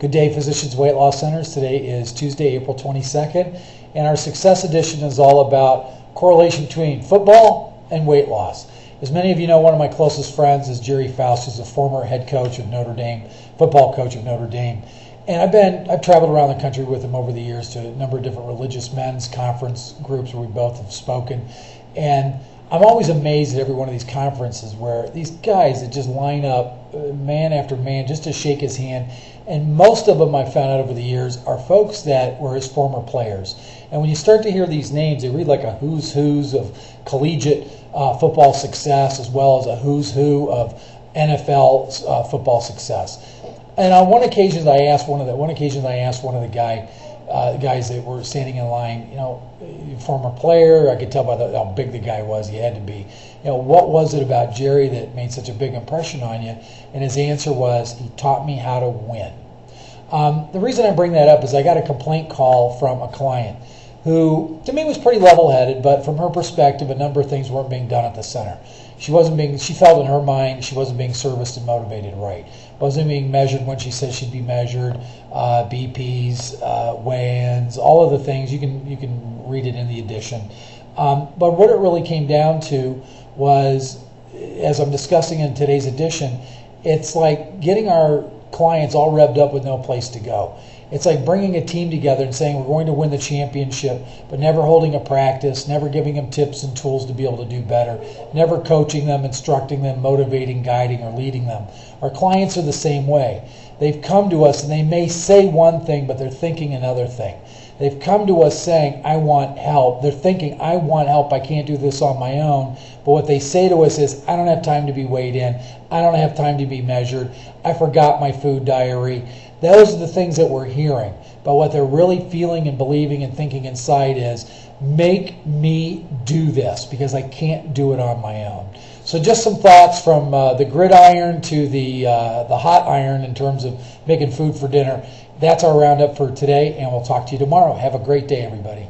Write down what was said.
Good day, Physicians Weight Loss Centers. Today is Tuesday, April 22nd, and our Success Edition is all about correlation between football and weight loss. As many of you know, one of my closest friends is Jerry Faust, who's a former head coach of Notre Dame, football coach of Notre Dame. And I've traveled around the country with him over the years to a number of different religious men's conference groups where we both have spoken. And I'm always amazed at every one of these conferences where these guys that just line up man after man just to shake his hand. And most of them, I've found out over the years, are folks that were his former players. And when you start to hear these names, they read like a who's who's of collegiate football success, as well as a who's who of NFL football success. And on one occasion, I asked one of the guys that were standing in line, former player. I could tell by how big the guy was. He had to be. What was it about Jerry that made such a big impression on you? And his answer was, he taught me how to win. The reason I bring that up is I got a complaint call from a client who, to me, was pretty level-headed, but from her perspective, a number of things weren't being done at the center. She felt in her mind she wasn't being serviced and motivated right. Wasn't being measured when she said she'd be measured, BPs, weigh-ins, all of the things. You can read it in the edition. But what it really came down to was, as I'm discussing in today's edition, it's like getting our clients all revved up with no place to go. It's like bringing a team together and saying we're going to win the championship, but never holding a practice, never giving them tips and tools to be able to do better, never coaching them, instructing them, motivating, guiding, or leading them. Our clients are the same way. They've come to us and they may say one thing, but they're thinking another thing. They've come to us saying, I want help. They're thinking, I want help. I can't do this on my own. But what they say to us is, I don't have time to be weighed in. I don't have time to be measured. I forgot my food diary. Those are the things that we're hearing. But what they're really feeling and believing and thinking inside is, make me do this because I can't do it on my own. So just some thoughts from the gridiron to the hot iron in terms of making food for dinner. That's our roundup for today, and we'll talk to you tomorrow. Have a great day, everybody.